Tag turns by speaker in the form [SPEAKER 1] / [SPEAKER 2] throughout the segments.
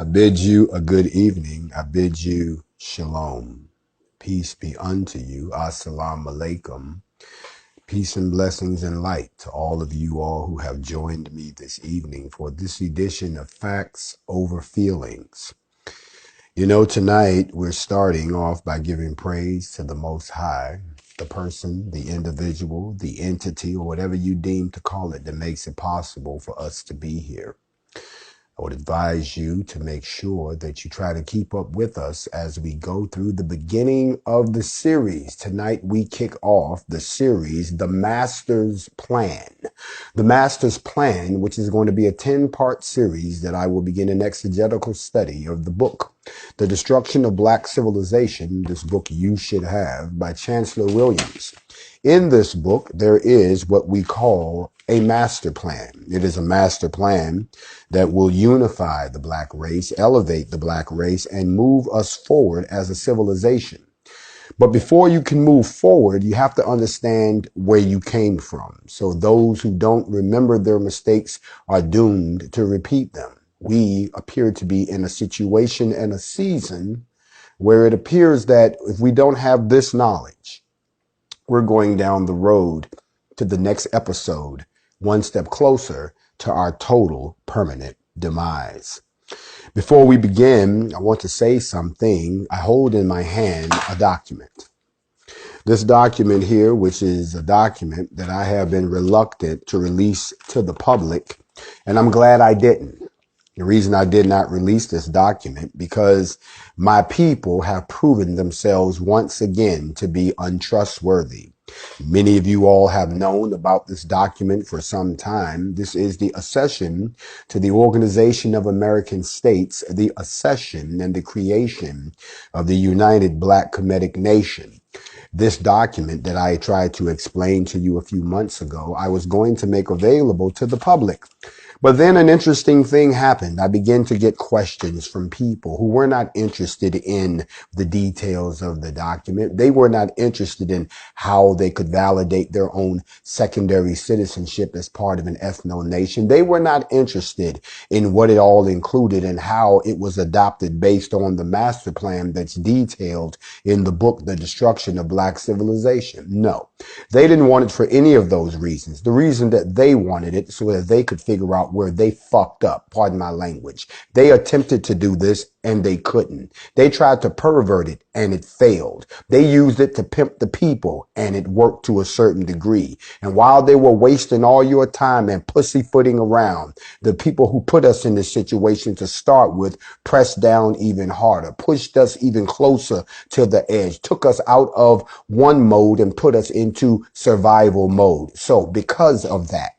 [SPEAKER 1] I bid you a good evening. I bid you shalom. Peace be unto you. Assalamu alaikum. Peace and blessings and light to all of you all who have joined me this evening for this edition of Facts over Feelings. You know, tonight we're starting off by giving praise to the Most High, the person, the individual, the entity, or whatever you deem to call it that makes it possible for us to be here. I would advise you to make sure that you try to keep up with us as we go through the beginning of the series. Tonight, we kick off the series, The Master's Plan. The Master's Plan, which is going to be a 10-part series that I will begin an exegetical study of the book, The Destruction of Black Civilization, this book you should have, by Chancellor Williams. In this book, there is what we call a master plan. It is a master plan that will unify the black race, elevate the black race, and move us forward as a civilization. But before you can move forward, you have to understand where you came from. So those who don't remember their mistakes are doomed to repeat them. We appear to be in a situation and a season where it appears that if we don't have this knowledge, we're going down the road to the next episode, one step closer to our total permanent demise. Before we begin, I want to say something. I hold in my hand a document. This document here, which is a document that I have been reluctant to release to the public, and I'm glad I didn't. The reason I did not release this document, because my people have proven themselves once again to be untrustworthy. Many of you all have known about this document for some time. This is the accession to the Organization of American States, the accession and the creation of the United Black Kemetic Nation. This document that I tried to explain to you a few months ago, I was going to make available to the public. But then an interesting thing happened. I began to get questions from people who were not interested in the details of the document. They were not interested in how they could validate their own secondary citizenship as part of an ethno-nation. They were not interested in what it all included and how it was adopted based on the master plan that's detailed in the book, The Destruction of Black Civilization. No, they didn't want it for any of those reasons. The reason that they wanted it so that they could figure out where they fucked up, pardon my language. They attempted to do this and they couldn't. They tried to pervert it and it failed. They used it to pimp the people and it worked to a certain degree. And while they were wasting all your time and pussyfooting around, the people who put us in this situation to start with pressed down even harder, pushed us even closer to the edge, took us out of one mode and put us into survival mode. So because of that,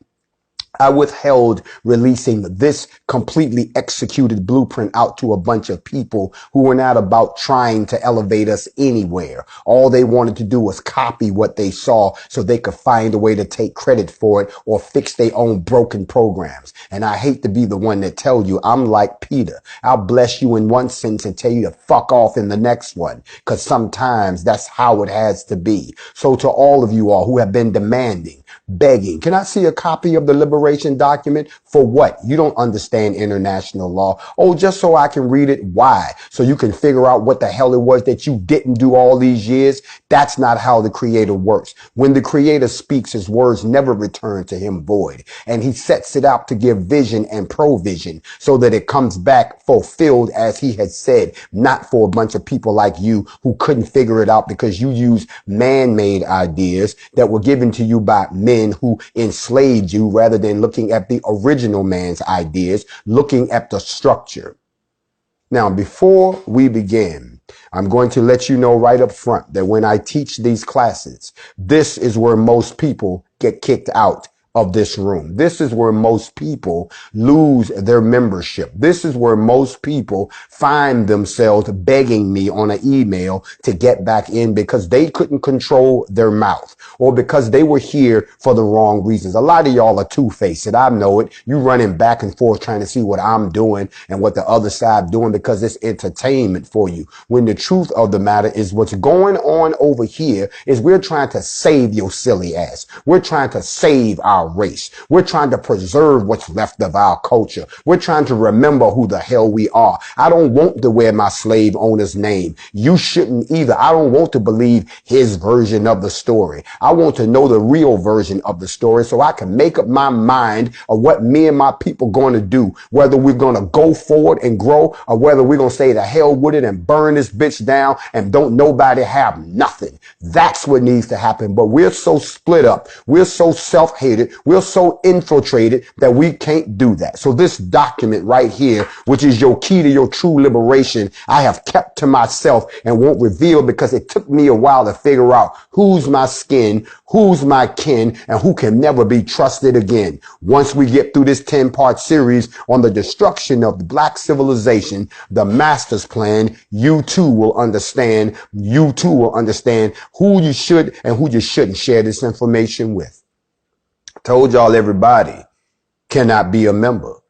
[SPEAKER 1] I withheld releasing this completely executed blueprint out to a bunch of people who were not about trying to elevate us anywhere. All they wanted to do was copy what they saw so they could find a way to take credit for it or fix their own broken programs. And I hate to be the one that tell you I'm like Peter. I'll bless you in one sentence and tell you to fuck off in the next one, because sometimes that's how it has to be. So to all of you all who have been demanding, begging, can I see a copy of the liberation document? For what? You don't understand international law. Oh, just so I can read it. Why? So you can figure out what the hell it was that you didn't do all these years. That's not how the Creator works. When the Creator speaks, his words never return to him void. And he sets it out to give vision and provision so that it comes back fulfilled as he had said, not for a bunch of people like you who couldn't figure it out because you used man-made ideas that were given to you by men who enslaved you, rather than looking at the original man's ideas, looking at the structure. Now, before we begin, I'm going to let you know right up front that when I teach these classes, this is where most people get kicked out of this room. This is where most people lose their membership. This is where most people find themselves begging me on an email to get back in because they couldn't control their mouth or because they were here for the wrong reasons. A lot of y'all are two-faced. I know it. You running back and forth trying to see what I'm doing and what the other side doing because it's entertainment for you. When the truth of the matter is what's going on over here is we're trying to save your silly ass. We're trying to save our our race. We're trying to preserve what's left of our culture. We're trying to remember who the hell we are. I don't want to wear my slave owner's name. You shouldn't either. I don't want to believe his version of the story. I want to know the real version of the story so I can make up my mind of what me and my people going to do, whether we're going to go forward and grow or whether we're going to say the hell with it and burn this bitch down and don't nobody have nothing. That's what needs to happen. But we're so split up. We're so self-hated. We're so infiltrated that we can't do that. So this document right here, which is your key to your true liberation, I have kept to myself and won't reveal because it took me a while to figure out who's my skin, who's my kin, and who can never be trusted again. Once we get through this 10-part series on the destruction of the black civilization, the master's plan, you too will understand. You too will understand who you should and who you shouldn't share this information with. Told y'all everybody cannot be a member.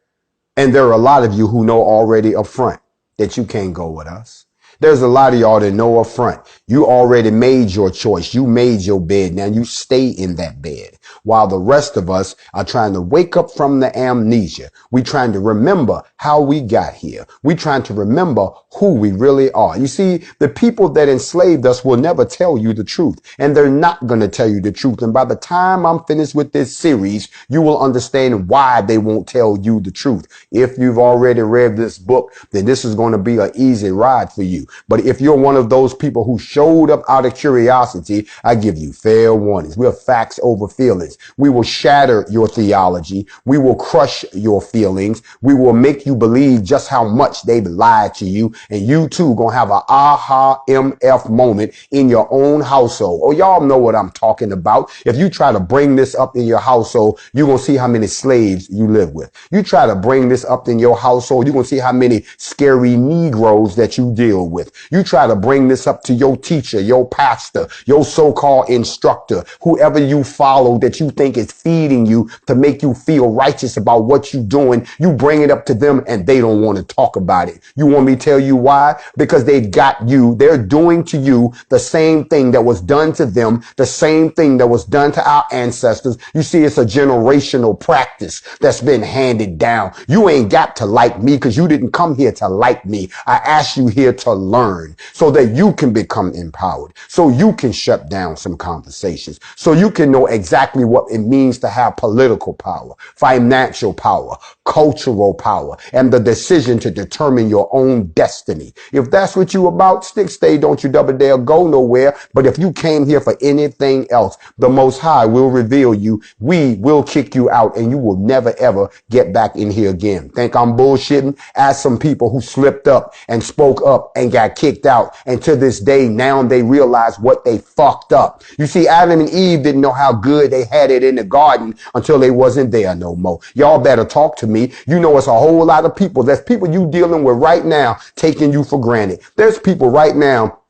[SPEAKER 1] And there are a lot of you who know already up front that you can't go with us. There's a lot of y'all that know up front. You already made your choice. You made your bed. Now you stay in that bed. While the rest of us are trying to wake up from the amnesia. We trying to remember how we got here. We trying to remember who we really are. You see, the people that enslaved us will never tell you the truth. And they're not going to tell you the truth. And by the time I'm finished with this series, you will understand why they won't tell you the truth. If you've already read this book, then this is going to be an easy ride for you. But if you're one of those people who showed up out of curiosity, I give you fair warnings. We're facts over feelings. We will shatter your theology. We will crush your feelings. We will make you believe just how much they've lied to you. And you too gonna have an aha MF moment in your own household. Oh, y'all know what I'm talking about. If you try to bring this up in your household, you're gonna see how many slaves you live with. You try to bring this up in your household, you're gonna see how many scary Negroes that you deal with. You try to bring this up to your teacher, your pastor, your so-called instructor, whoever you follow that you think is feeding you to make you feel righteous about what you're doing. You bring it up to them and they don't want to talk about it. You want me to tell you why? Because they've got you. They're doing to you the same thing that was done to them, the same thing that was done to our ancestors. You see, it's a generational practice that's been handed down. You ain't got to like me because you didn't come here to like me. I asked you here to learn so that you can become empowered, so you can shut down some conversations, so you can know exactly what it means to have political power, financial power, cultural power, and the decision to determine your own destiny. If that's what you about, stay, don't you double dare go nowhere. But if you came here for anything else, the Most High will reveal you. We will kick you out and you will never ever get back in here again. Think I'm bullshitting? Ask some people who slipped up and spoke up and got kicked out. And to this day, now they realize what they fucked up. You see, Adam and Eve didn't know how good they had it in the garden until they wasn't there no more. Y'all better talk to me. You know, it's a whole lot of people. There's people you dealing with right now taking you for granted. There's people right now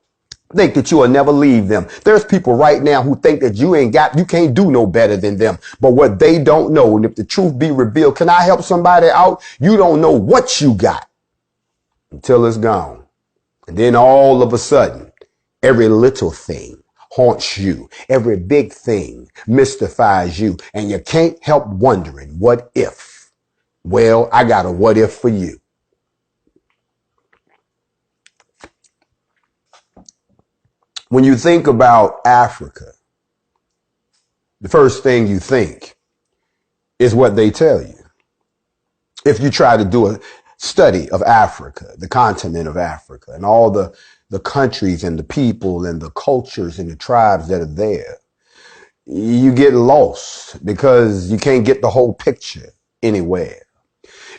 [SPEAKER 1] think that you will never leave them. There's people right now who think that you can't do no better than them. But what they don't know, and if the truth be revealed, can I help somebody out? You don't know what you got until it's gone. And then all of a sudden, every little thing haunts you. Every big thing mystifies you. And you can't help wondering, what if? Well, I got a what if for you. When you think about Africa, the first thing you think is what they tell you. If you try to do a study of Africa, the continent of Africa, and all the countries and the people and the cultures and the tribes that are there, you get lost because you can't get the whole picture anywhere.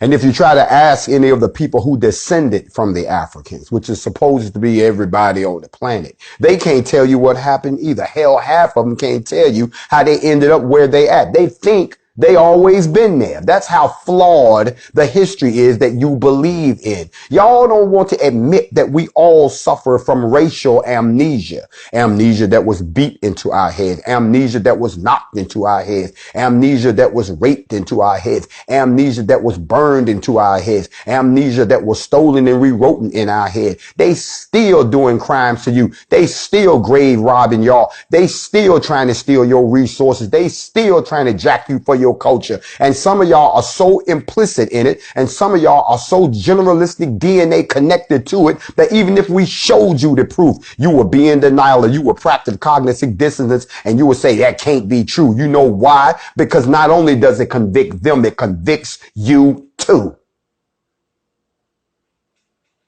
[SPEAKER 1] And if you try to ask any of the people who descended from the Africans, which is supposed to be everybody on the planet, they can't tell you what happened either. Hell, half of them can't tell you how they ended up where they at. They think they always been there. That's how flawed the history is that you believe in. Y'all don't want to admit that we all suffer from racial amnesia. Amnesia that was beat into our heads. Amnesia that was knocked into our heads. Amnesia that was raped into our heads. Amnesia that was burned into our heads. Amnesia that was stolen and rewritten in our head. They still doing crimes to you. They still grave robbing y'all. They still trying to steal your resources. They still trying to jack you for your your culture. And some of y'all are so implicit in it. And some of y'all are so generalistic DNA connected to it that even if we showed you the proof, you would be in denial or you would practice cognitive dissonance and you would say that can't be true. You know why? Because not only does it convict them, it convicts you too.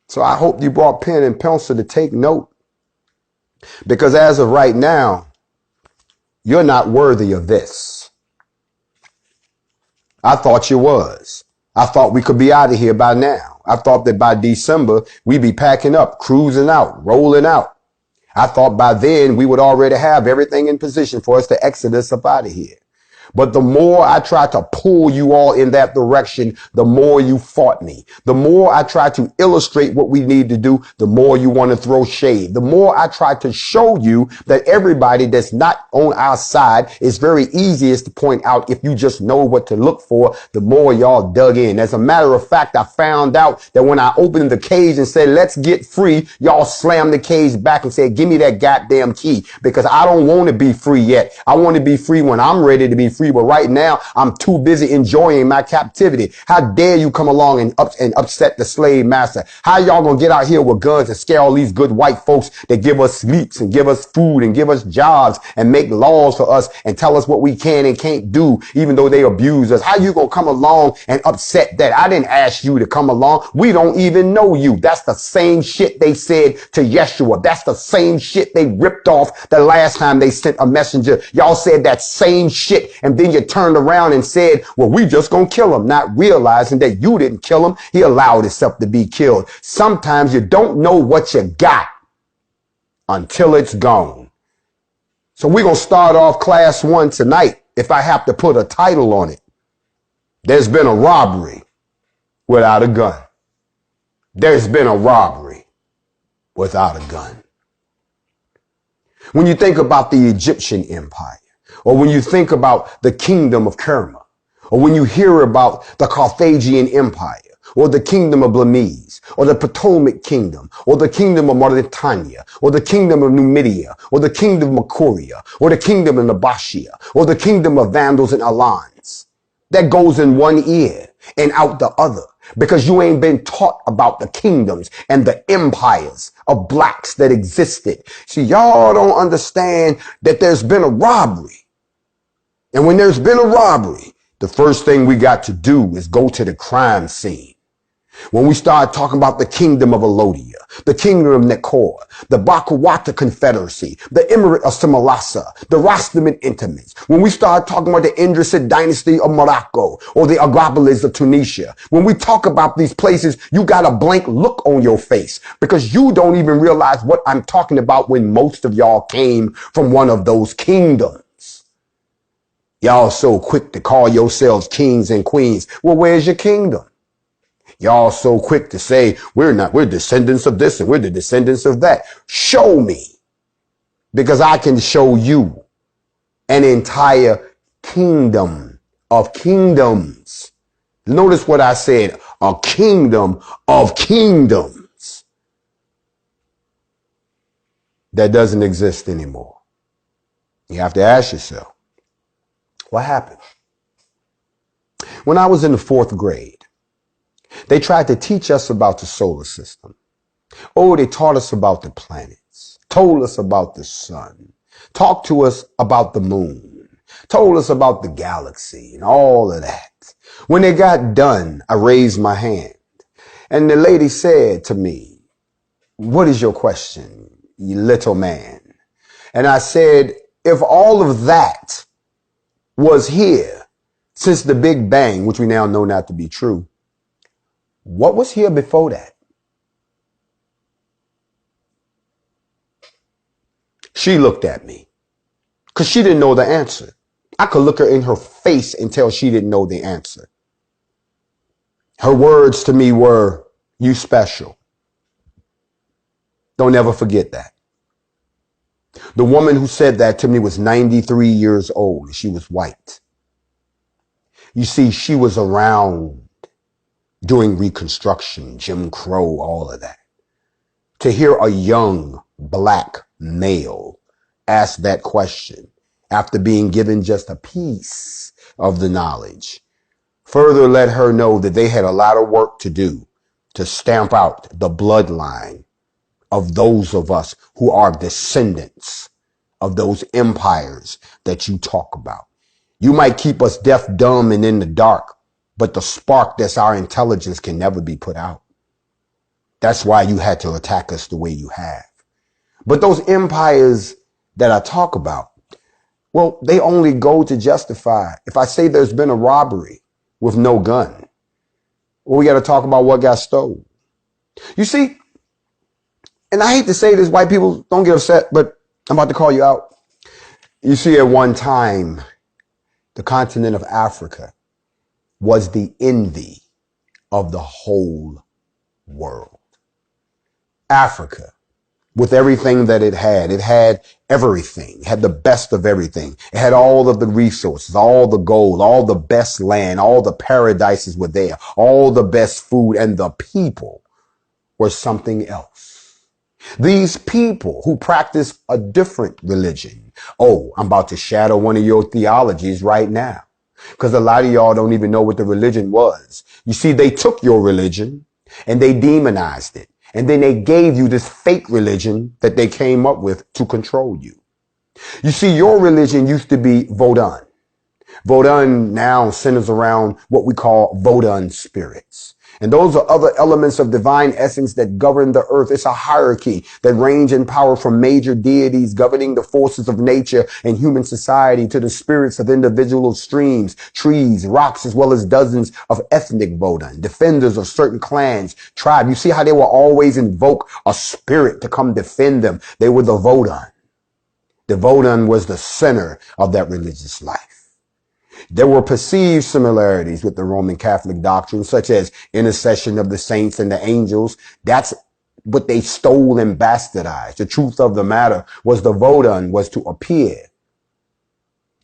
[SPEAKER 1] So I hope you brought pen and pencil to take note. Because as of right now, you're not worthy of this. I thought you was. I thought we could be out of here by now. I thought that by December, we'd be packing up, cruising out, rolling out. I thought by then we would already have everything in position for us to exit us up out of here. But the more I tried to pull you all in that direction, the more you fought me. The more I tried to illustrate what we need to do, the more you want to throw shade. The more I tried to show you that everybody that's not on our side is very easiest to point out if you just know what to look for, the more y'all dug in. As a matter of fact, I found out that when I opened the cage and said, let's get free, y'all slammed the cage back and said, give me that goddamn key, because I don't want to be free yet. I want to be free when I'm ready to be free. But right now, I'm too busy enjoying my captivity. How dare you come along and upset the slave master? How y'all gonna get out here with guns and scare all these good white folks that give us sleeps and give us food and give us jobs and make laws for us and tell us what we can and can't do, even though they abuse us? How you gonna come along and upset that? I didn't ask you to come along. We don't even know you. That's the same shit they said to Yeshua. That's the same shit they ripped off the last time they sent a messenger. Y'all said that same shit, and then you turned around and said, well, we just gonna kill him, not realizing that you didn't kill him. He allowed himself to be killed. Sometimes you don't know what you got until it's gone. So we're gonna start off class 1 tonight. If I have to put a title on it, there's been a robbery without a gun. There's been a robbery without a gun. When you think about the Egyptian empire, or when you think about the kingdom of Kerma, or when you hear about the Carthaginian empire, or the kingdom of Blamise, or the Ptolemaic kingdom, or the kingdom of Mauritania, or the kingdom of Numidia, or the kingdom of Makuria, or the kingdom of Nabashia, or the kingdom of Vandals and Alans, that goes in one ear and out the other, because you ain't been taught about the kingdoms and the empires of blacks that existed. See, y'all don't understand that there's been a robbery. And when there's been a robbery, the first thing we got to do is go to the crime scene. When we start talking about the kingdom of Alodia, the kingdom of Nekor, the Bakawata Confederacy, the Emirate of Similasa, the Rostamid Intimates, when we start talking about the Idrisid dynasty of Morocco or the Agropolis of Tunisia, when we talk about these places, you got a blank look on your face because you don't even realize what I'm talking about when most of y'all came from one of those kingdoms. Y'all so quick to call yourselves kings and queens. Well, where's your kingdom? Y'all so quick to say, we're descendants of this and we're the descendants of that. Show me, because I can show you an entire kingdom of kingdoms. Notice what I said, a kingdom of kingdoms that doesn't exist anymore. You have to ask yourself, what happened? When I was in the 4th grade, they tried to teach us about the solar system. Oh, they taught us about the planets, told us about the sun, talked to us about the moon, told us about the galaxy and all of that. When they got done, I raised my hand and the lady said to me, what is your question, you little man? And I said, if all of that was here since the Big Bang, which we now know not to be true, what was here before that? She looked at me because she didn't know the answer. I could look her in her face and tell she didn't know the answer. Her words to me were, you special. Don't ever forget that. The woman who said that to me was 93 years old. She was white. You see, she was around during Reconstruction, Jim Crow, all of that. To hear a young black male ask that question after being given just a piece of the knowledge. Further, let her know that they had a lot of work to do to stamp out the bloodline of those of us who are descendants of those empires that you talk about. You might keep us deaf, dumb, and in the dark, but the spark that's our intelligence can never be put out. That's why you had to attack us the way you have. But those empires that I talk about, well, they only go to justify. If I say there's been a robbery with no gun, well, we got to talk about what got stolen. You see, and I hate to say this, white people, don't get upset, but I'm about to call you out. You see, at one time, the continent of Africa was the envy of the whole world. Africa, with everything that it had everything. It had the best of everything. It had all of the resources, all the gold, all the best land, all the paradises were there, all the best food, and the people were something else. These people who practice a different religion. Oh, I'm about to shadow one of your theologies right now, because a lot of y'all don't even know what the religion was. You see, they took your religion and they demonized it. And then they gave you this fake religion that they came up with to control you. You see, your religion used to be Vodun. Vodun now centers around what we call Vodun spirits. And those are other elements of divine essence that govern the earth. It's a hierarchy that range in power from major deities governing the forces of nature and human society to the spirits of individual streams, trees, rocks, as well as dozens of ethnic Vodun, defenders of certain clans, tribes. You see how they will always invoke a spirit to come defend them. They were the Vodun. The Vodun was the center of that religious life. There were perceived similarities with the Roman Catholic doctrine, such as intercession of the saints and the angels. That's what they stole and bastardized. The truth of the matter was the Vodun was to appear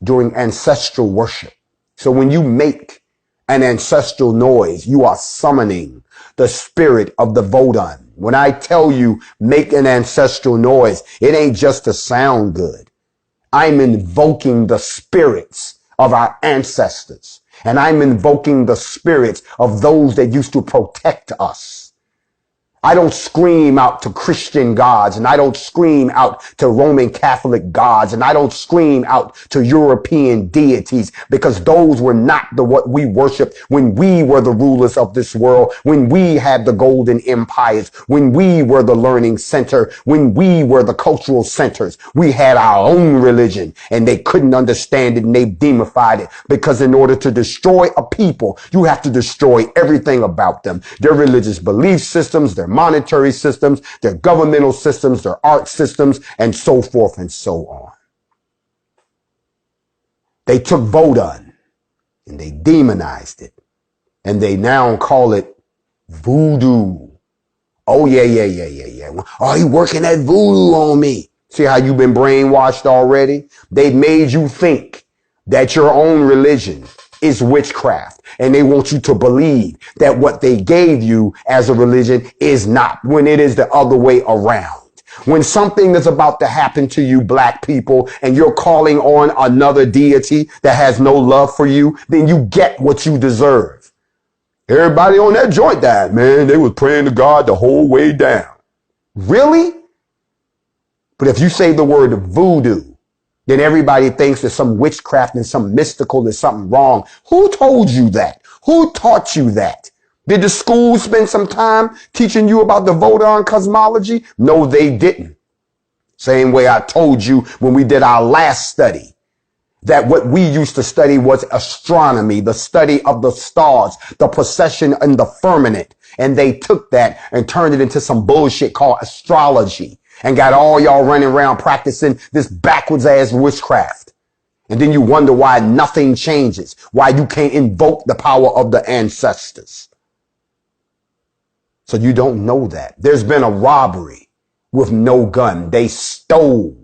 [SPEAKER 1] during ancestral worship. So when you make an ancestral noise, you are summoning the spirit of the Vodun. When I tell you make an ancestral noise, it ain't just to sound good. I'm invoking the spirits of our ancestors. And I'm invoking the spirits of those that used to protect us. I don't scream out to Christian gods, and I don't scream out to Roman Catholic gods, and I don't scream out to European deities, because those were not what we worshiped when we were the rulers of this world, when we had the golden empires, when we were the learning center, when we were the cultural centers. We had our own religion, and they couldn't understand it, and they demonified it, because in order to destroy a people, you have to destroy everything about them, their religious belief systems, their monetary systems, their governmental systems, their art systems, and so forth and so on. They took Vodun and they demonized it, and they now call it voodoo. Oh, yeah. Oh, you working that voodoo on me. See how you've been brainwashed already? They made you think that your own religion is witchcraft, and they want you to believe that what they gave you as a religion is not, when it is the other way around. When something is about to happen to you, black people, and you're calling on another deity that has no love for you, then you get what you deserve. Everybody on that joint died, man. They was praying to God the whole way down. Really? But if you say the word voodoo, then everybody thinks there's some witchcraft and some mystical, there's something wrong. Who told you that? Who taught you that? Did the school spend some time teaching you about the Vodun cosmology? No, they didn't. Same way I told you when we did our last study that what we used to study was astronomy, the study of the stars, the procession in the firmament. And they took that and turned it into some bullshit called astrology, and got all y'all running around practicing this backwards ass witchcraft. And then you wonder why nothing changes, why you can't invoke the power of the ancestors. So you don't know that. There's been a robbery with no gun. They stole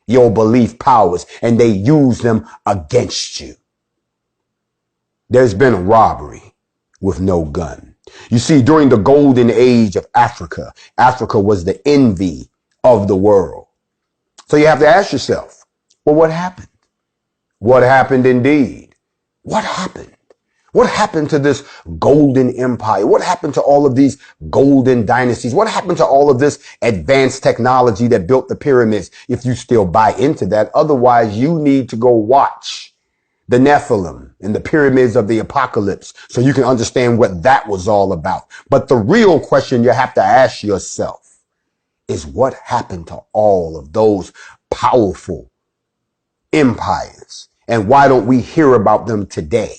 [SPEAKER 1] your belief powers and they used them against you. There's been a robbery with no gun. You see, during the golden age of Africa, Africa was the envy of the world. So you have to ask yourself, well, what happened? What happened indeed? What happened? What happened to this golden empire? What happened to all of these golden dynasties? What happened to all of this advanced technology that built the pyramids? If you still buy into that, otherwise you need to go watch the Nephilim and the pyramids of the apocalypse so you can understand what that was all about. But the real question you have to ask yourself is what happened to all of those powerful empires? And why don't we hear about them today?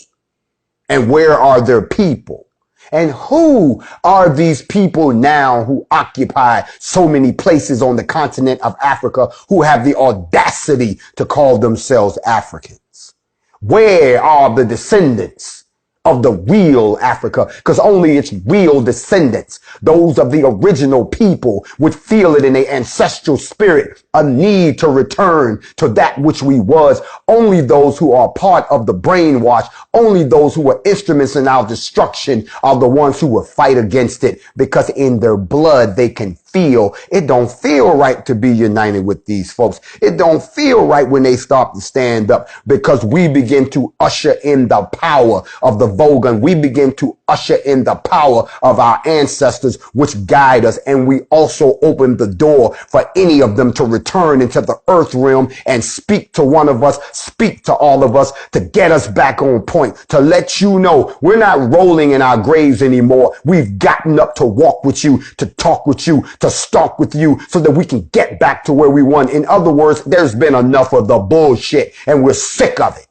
[SPEAKER 1] And where are their people? And who are these people now who occupy so many places on the continent of Africa who have the audacity to call themselves Africans? Where are the descendants of the real Africa? Because only its real descendants, those of the original people, would feel it in their ancestral spirit, a need to return to that which we was. Only those who are part of the brainwash, only those who are instruments in our destruction are the ones who will fight against it, because in their blood they can feel. It don't feel right to be united with these folks. It don't feel right when they start to stand up, because we begin to usher in the power of the Vogan. We begin to usher in the power of our ancestors, which guide us. And we also open the door for any of them to return into the earth realm and speak to one of us, speak to all of us, to get us back on point, to let you know we're not rolling in our graves anymore. We've gotten up to walk with you, to talk with you, to stalk with you, so that we can get back to where we want. In other words, there's been enough of the bullshit and we're sick of it.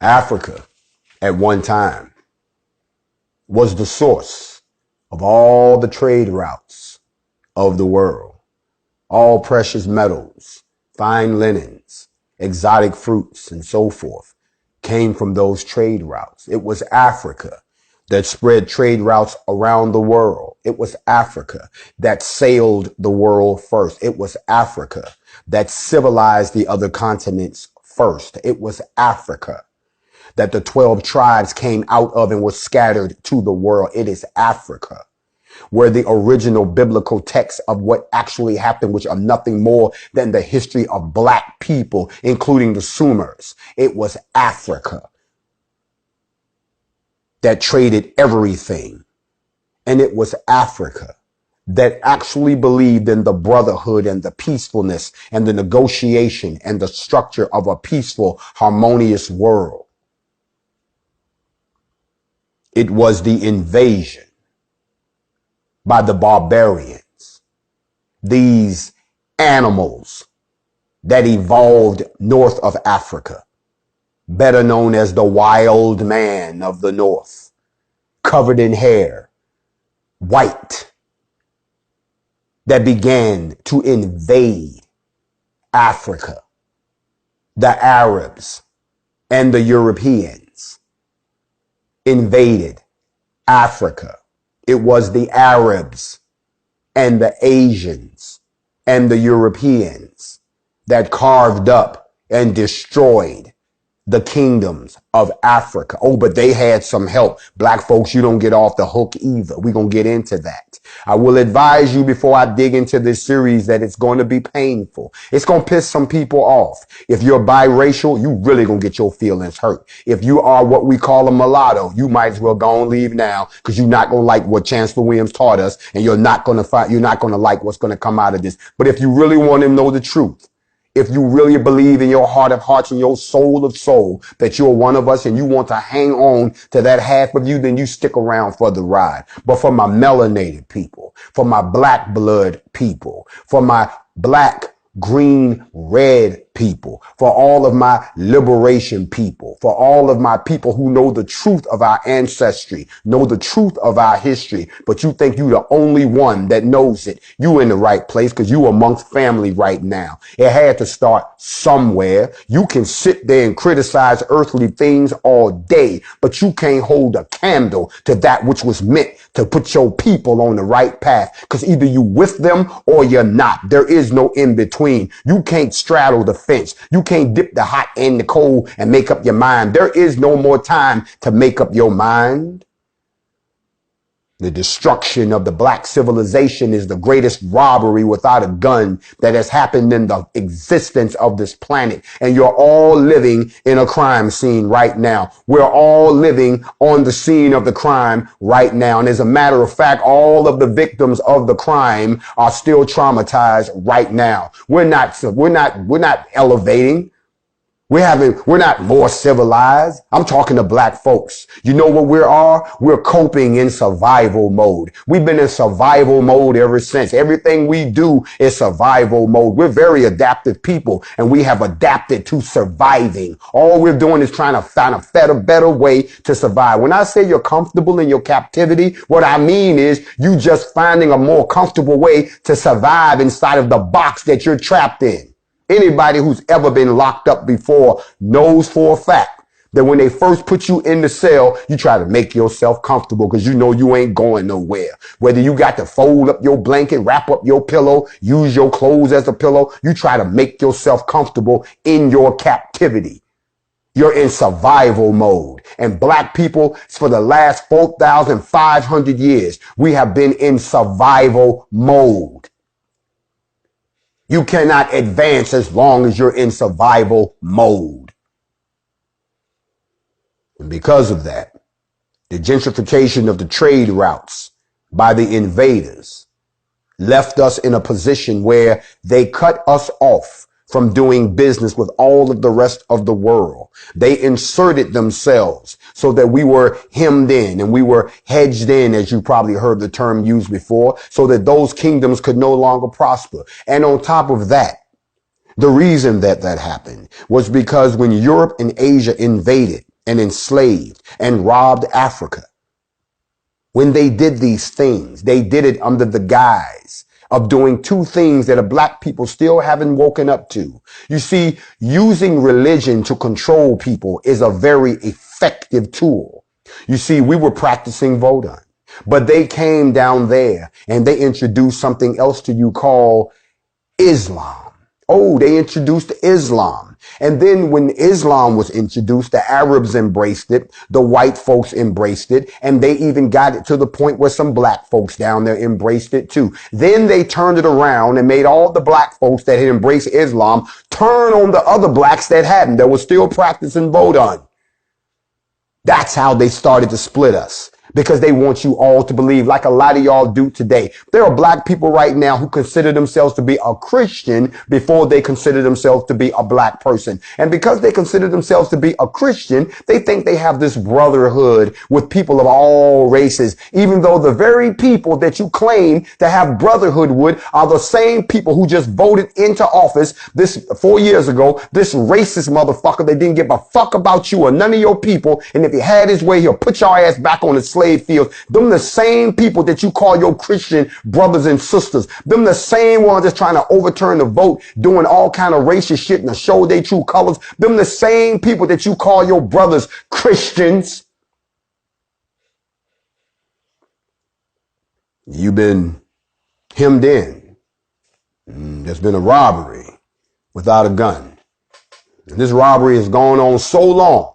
[SPEAKER 1] Africa, at one time, was the source of all the trade routes of the world. All precious metals, fine linens, exotic fruits, and so forth came from those trade routes. It was Africa that spread trade routes around the world. It was Africa that sailed the world first. It was Africa that civilized the other continents first. It was Africa that the 12 tribes came out of and were scattered to the world. It is Africa where the original biblical texts of what actually happened, which are nothing more than the history of black people, including the Sumers. It was Africa that traded everything. And it was Africa that actually believed in the brotherhood and the peacefulness and the negotiation and the structure of a peaceful, harmonious world. It was the invasion by the barbarians, these animals that evolved north of Africa, better known as the wild man of the north, covered in hair, white, that began to invade Africa. The Arabs and the Europeans invaded Africa. It was the Arabs and the Asians and the Europeans that carved up and destroyed the kingdoms of Africa. Oh, but they had some help. Black folks, you don't get off the hook either. We're going to get into that. I will advise you before I dig into this series that it's going to be painful. It's going to piss some people off. If you're biracial, you really going to get your feelings hurt. If you are what we call a mulatto, you might as well go and leave now, because you're not going to like what Chancellor Williams taught us, and you're not going to like what's going to come out of this. But if you really want to know the truth, if you really believe in your heart of hearts and your soul of soul that you're one of us and you want to hang on to that half of you, then you stick around for the ride. But for my melanated people, for my black blood people, for my black, green, red people, for all of my liberation people, for all of my people who know the truth of our ancestry, know the truth of our history, but you think you're the only one that knows it. You in the right place because you amongst family right now. It had to start somewhere. You can sit there and criticize earthly things all day, but you can't hold a candle to that which was meant to put your people on the right path, because either you with them or you're not. There is no in between. You can't straddle the fence. You can't dip the hot and the cold and make up your mind. There is no more time to make up your mind. The destruction of the black civilization is the greatest robbery without a gun that has happened in the existence of this planet. And you're all living in a crime scene right now. We're all living on the scene of the crime right now. And as a matter of fact, all of the victims of the crime are still traumatized right now. We're not elevating. We're not more civilized. I'm talking to black folks. You know what we are? We're coping in survival mode. We've been in survival mode ever since. Everything we do is survival mode. We're very adaptive people, and we have adapted to surviving. All we're doing is trying to find a better way to survive. When I say you're comfortable in your captivity, what I mean is you just finding a more comfortable way to survive inside of the box that you're trapped in. Anybody who's ever been locked up before knows for a fact that when they first put you in the cell, you try to make yourself comfortable because you know you ain't going nowhere. Whether you got to fold up your blanket, wrap up your pillow, use your clothes as a pillow, you try to make yourself comfortable in your captivity. You're in survival mode. And black people, for the last 4,500 years, we have been in survival mode. You cannot advance as long as you're in survival mode. And because of that, the gentrification of the trade routes by the invaders left us in a position where they cut us off from doing business with all of the rest of the world. They inserted themselves so that we were hemmed in and we were hedged in, as you probably heard the term used before, so that those kingdoms could no longer prosper. And on top of that, the reason that happened was because when Europe and Asia invaded and enslaved and robbed Africa, when they did these things, they did it under the guise of doing two things that black people still haven't woken up to. You see, using religion to control people is a very effective tool. You see, we were practicing Vodun, but they came down there and they introduced something else to you called Islam. Oh, they introduced Islam. And then when Islam was introduced, the Arabs embraced it, the white folks embraced it, and they even got it to the point where some black folks down there embraced it too. Then they turned it around and made all the black folks that had embraced Islam turn on the other blacks that hadn't, that were still practicing Vodun. That's how they started to split us. Because they want you all to believe, like a lot of y'all do today. There are black people right now who consider themselves to be a Christian before they consider themselves to be a black person. And because they consider themselves to be a Christian, they think they have this brotherhood with people of all races, even though the very people that you claim to have brotherhood with are the same people who just voted into office this 4 years ago, this racist motherfucker that didn't give a fuck about you or none of your people. And if he had his way, he'll put your ass back on the slave fields. Them the same people that you call your Christian brothers and sisters. Them the same ones that's trying to overturn the vote, doing all kind of racist shit and to show their true colors. Them the same people that you call your brothers Christians. You've been hemmed in. There's been a robbery without a gun. And this robbery has gone on so long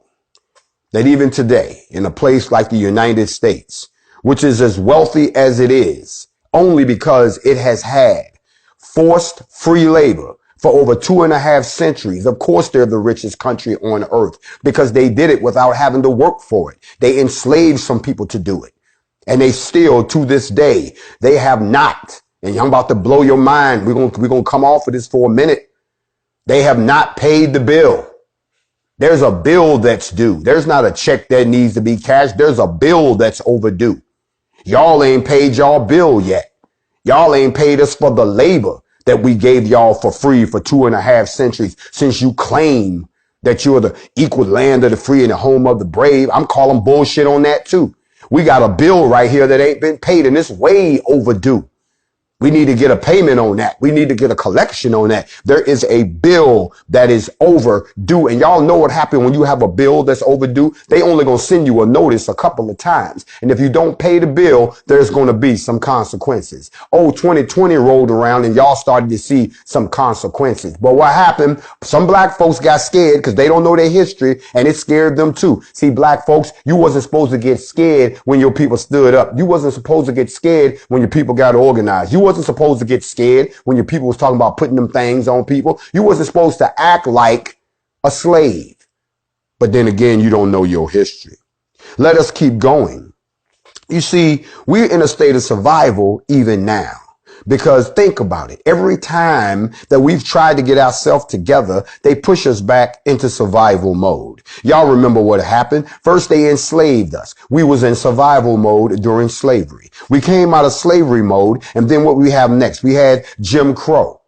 [SPEAKER 1] that even today, in a place like the United States, which is as wealthy as it is, only because it has had forced free labor for over 2.5 centuries. Of course, they're the richest country on earth because they did it without having to work for it. They enslaved some people to do it. And they still, to this day, they have not. And I'm about to blow your mind. We're going to come off of this for a minute. They have not paid the bill. There's a bill that's due. There's not a check that needs to be cashed. There's a bill that's overdue. Y'all ain't paid y'all bill yet. Y'all ain't paid us for the labor that we gave y'all for free for 2.5 centuries since you claim that you're the equal land of the free and the home of the brave. I'm calling bullshit on that too. We got a bill right here that ain't been paid and it's way overdue. We need to get a payment on that. We need to get a collection on that. There is a bill that is overdue. And y'all know what happened when you have a bill that's overdue. They only going to send you a notice a couple of times. And if you don't pay the bill, there's going to be some consequences. 2020 rolled around and y'all started to see some consequences. But what happened? Some black folks got scared because they don't know their history, and it scared them too. See, black folks, you wasn't supposed to get scared when your people stood up. You wasn't supposed to get scared when your people got organized. You wasn't supposed to get scared when your people was talking about putting them things on people. You wasn't supposed to act like a slave. But then again, you don't know your history. Let us keep going. You see, we're in a state of survival even now. Because think about it. Every time that we've tried to get ourselves together, they push us back into survival mode. Y'all remember what happened? First, they enslaved us. We was in survival mode during slavery. We came out of slavery mode. And then what we have next? We had Jim Crow.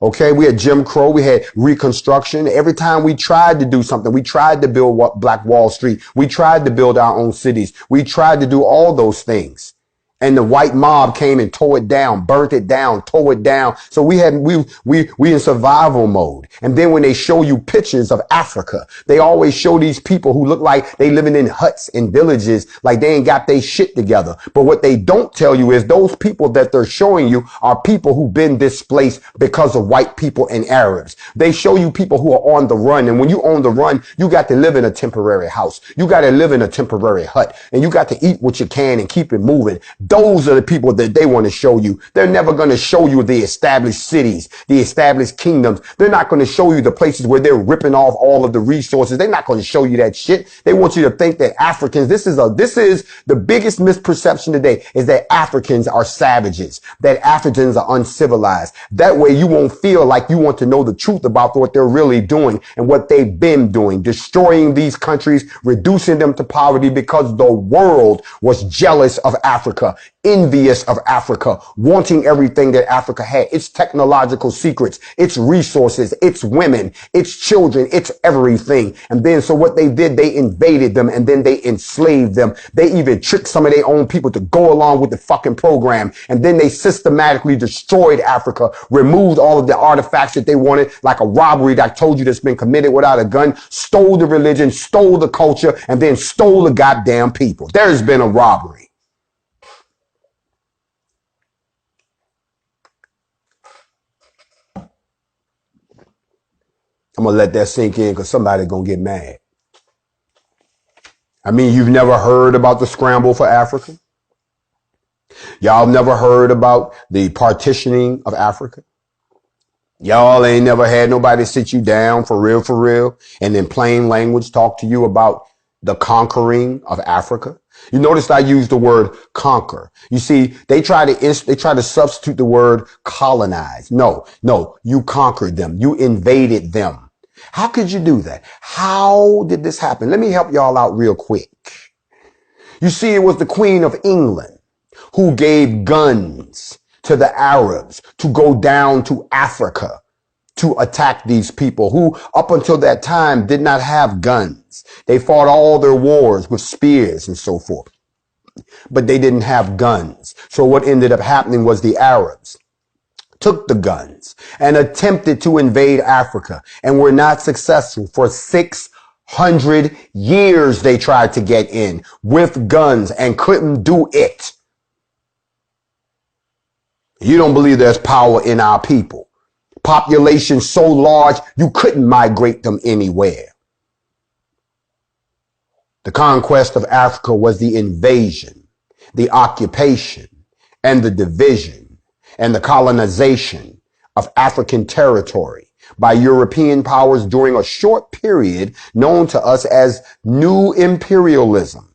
[SPEAKER 1] Okay, we had Jim Crow, we had Reconstruction. Every time we tried to do something, we tried to build Black Wall Street. We tried to build our own cities. We tried to do all those things. And the white mob came and tore it down, burnt it down, tore it down. So we in survival mode. And then when they show you pictures of Africa, they always show these people who look like they living in huts and villages, like they ain't got their shit together. But what they don't tell you is those people that they're showing you are people who've been displaced because of white people and Arabs. They show you people who are on the run. And when you on the run, you got to live in a temporary house. You got to live in a temporary hut, and you got to eat what you can and keep it moving. Those are the people that they want to show you. They're never going to show you the established cities, the established kingdoms. They're not going to show you the places where they're ripping off all of the resources. They're not going to show you that shit. They want you to think that Africans, this is the biggest misperception today, is that Africans are savages, that Africans are uncivilized. That way you won't feel like you want to know the truth about what they're really doing and what they've been doing, destroying these countries, reducing them to poverty because the world was jealous of Africa, envious of Africa, wanting everything that Africa had, its technological secrets, its resources, its women, its children, its everything. And then so what they did, they invaded them and then they enslaved them. They even tricked some of their own people to go along with the fucking program. And then they systematically destroyed Africa, removed all of the artifacts that they wanted, like a robbery that I told you that's been committed without a gun, stole the religion, stole the culture, and then stole the goddamn people. There's been a robbery. I'm going to let that sink in because somebody's going to get mad. I mean, you've never heard about the scramble for Africa? Y'all never heard about the partitioning of Africa? Y'all ain't never had nobody sit you down for real, and in plain language talk to you about the conquering of Africa? You notice I used the word conquer. You see, they try to substitute the word colonize. No, you conquered them. You invaded them. How could you do that? How did this happen? Let me help y'all out real quick. You see, it was the Queen of England who gave guns to the Arabs to go down to Africa to attack these people who up until that time did not have guns. They fought all their wars with spears and so forth, but they didn't have guns. So what ended up happening was the Arabs took the guns and attempted to invade Africa and were not successful. For 600 years they tried to get in with guns and couldn't do it. You don't believe there's power in our people. Population so large, you couldn't migrate them anywhere. The conquest of Africa was the invasion, the occupation, and the division, and the colonization of African territory by European powers during a short period known to us as New Imperialism.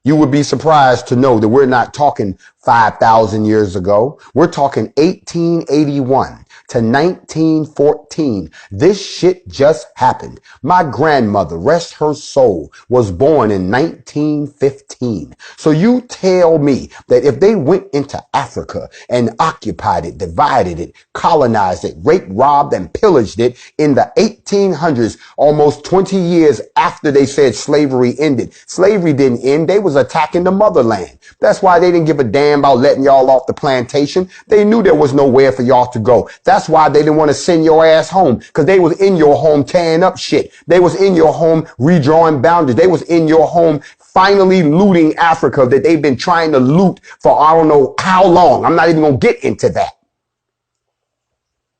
[SPEAKER 1] You would be surprised to know that we're not talking 5,000 years ago. We're talking 1881 to 1914. This shit just happened. My grandmother, rest her soul, was born in 1915. So you tell me that if they went into Africa and occupied it, divided it, colonized it, raped, robbed, and pillaged it in the 1800s, almost 20 years after they said slavery ended. Slavery didn't end. They was was attacking the motherland. That's why they didn't give a damn about letting y'all off the plantation. They knew there was nowhere for y'all to go. That's why they didn't want to send your ass home, because they was in your home tearing up shit. They was in your home redrawing boundaries. They was in your home finally looting Africa that they've been trying to loot for I don't know how long. I'm not even going to get into that.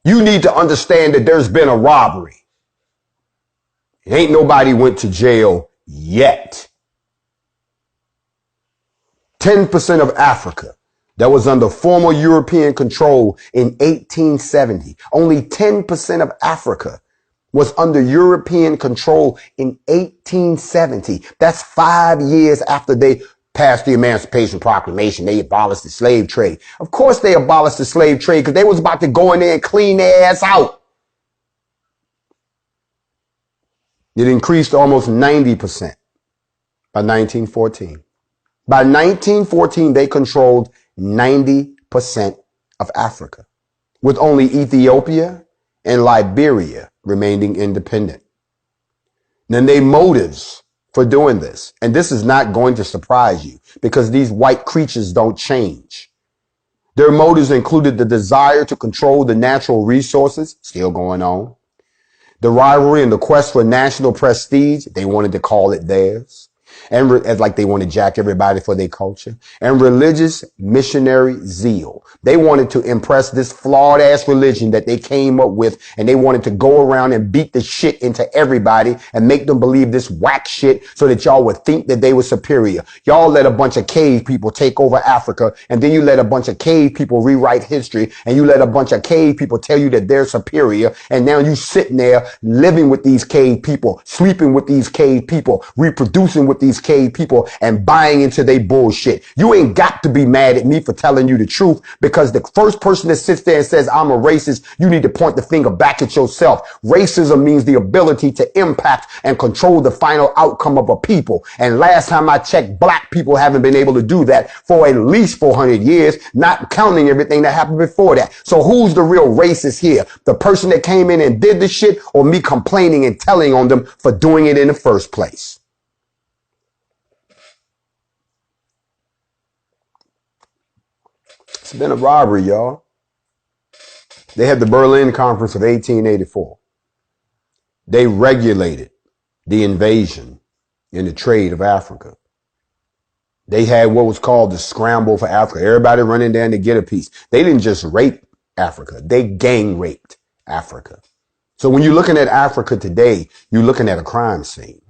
[SPEAKER 1] You need to understand that there's been a robbery. Ain't nobody went to jail yet. 10% of Africa that was under former European control in 1870. Only 10% of Africa was under European control in 1870. That's 5 years after they passed the Emancipation Proclamation. They abolished the slave trade. Of course they abolished the slave trade because they was about to go in there and clean their ass out. It increased to almost 90% by 1914. By 1914, they controlled 90% of Africa, with only Ethiopia and Liberia remaining independent. Then their motives for doing this, and this is not going to surprise you because these white creatures don't change. Their motives included the desire to control the natural resources, still going on. The rivalry and the quest for national prestige, they wanted to call it theirs. And as like they want to jack everybody for their culture. And religious missionary zeal. They wanted to impress this flawed ass religion that they came up with, and they wanted to go around and beat the shit into everybody and make them believe this whack shit so that y'all would think that they were superior. Y'all let a bunch of cave people take over Africa, and then you let a bunch of cave people rewrite history, and you let a bunch of cave people tell you that they're superior, and now you sitting there living with these cave people, sleeping with these cave people, reproducing with these cave people, and buying into their bullshit. You ain't got to be mad at me for telling you the truth, because the first person that sits there and says I'm a racist, you need to point the finger back at yourself. Racism means the ability to impact and control the final outcome of a people. And last time I checked, black people haven't been able to do that for at least 400 years, not counting everything that happened before that. So who's the real racist here? The person that came in and did the shit, or me complaining and telling on them for doing it in the first place? It's been a robbery, y'all. They had the Berlin Conference of 1884. They regulated the invasion and the trade of Africa. They had what was called the scramble for Africa. Everybody running down to get a piece. They didn't just rape Africa. They gang raped Africa. So when you're looking at Africa today, you're looking at a crime scene.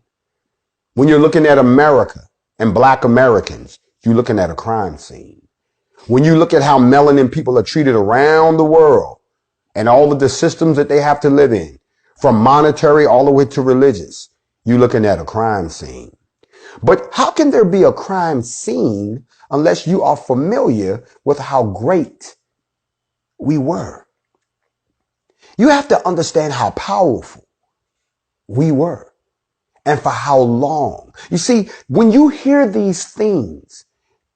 [SPEAKER 1] When you're looking at America and black Americans, you're looking at a crime scene. When you look at how melanin people are treated around the world and all of the systems that they have to live in, from monetary all the way to religious, you're looking at a crime scene. But how can there be a crime scene unless you are familiar with how great we were? You have to understand how powerful we were and for how long. You see, when you hear these things,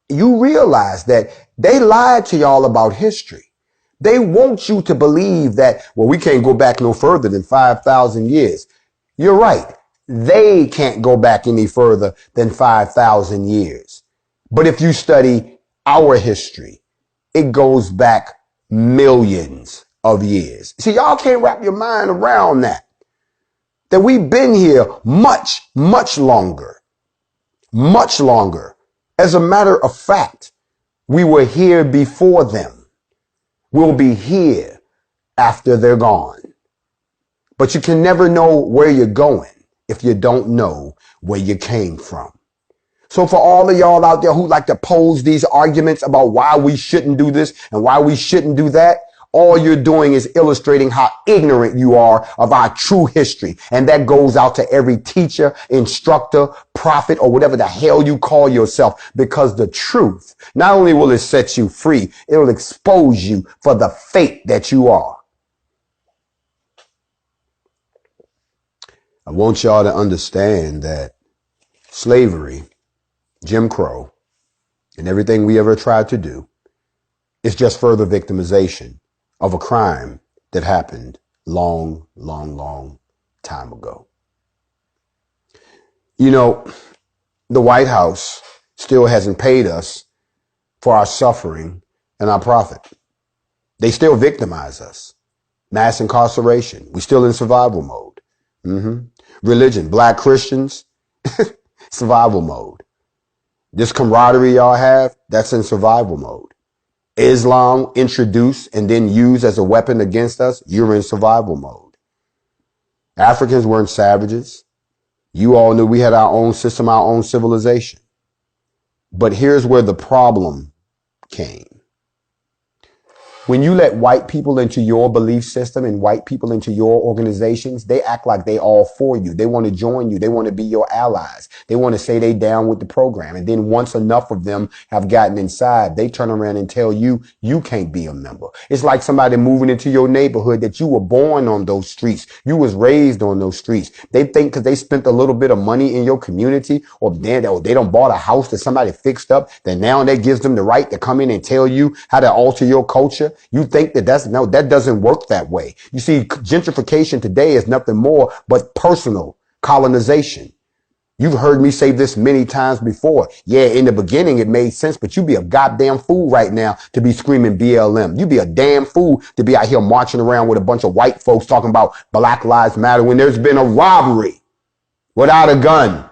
[SPEAKER 1] you realize that they lied to y'all about history. They want you to believe that, well, we can't go back no further than 5,000 years. You're right. They can't go back any further than 5,000 years. But if you study our history, it goes back millions of years. See, y'all can't wrap your mind around that. That we've been here much, much longer. Much longer. As a matter of fact, we were here before them. We'll be here after they're gone. But you can never know where you're going if you don't know where you came from. So for all of y'all out there who like to pose these arguments about why we shouldn't do this and why we shouldn't do that, all you're doing is illustrating how ignorant you are of our true history. And that goes out to every teacher, instructor, prophet, or whatever the hell you call yourself, because the truth, not only will it set you free, it'll expose you for the fate that you are. I want y'all to understand that slavery, Jim Crow, and everything we ever tried to do is just further victimization of a crime that happened long, long, long time ago. You know, the White House still hasn't paid us for our suffering and our profit. They still victimize us. Mass incarceration. We're still in survival mode. Religion, black Christians, survival mode. This camaraderie y'all have, that's in survival mode. Islam introduced and then used as a weapon against us, you're in survival mode. Africans weren't savages. You all knew we had our own system, our own civilization. But here's where the problem came. When you let white people into your belief system and white people into your organizations, they act like they all for you. They want to join you. They want to be your allies. They want to say they down with the program. And then once enough of them have gotten inside, they turn around and tell you, you can't be a member. It's like somebody moving into your neighborhood that you were born on those streets. You was raised on those streets. They think because they spent a little bit of money in your community or they don't bought a house that somebody fixed up, that now that gives them the right to come in and tell you how to alter your culture. You think that that doesn't work that way. You see, gentrification today is nothing more but personal colonization. You've heard me say this many times before. Yeah, in the beginning it made sense, but you'd be a goddamn fool right now to be screaming BLM. You'd be a damn fool to be out here marching around with a bunch of white folks talking about Black Lives Matter when there's been a robbery without a gun.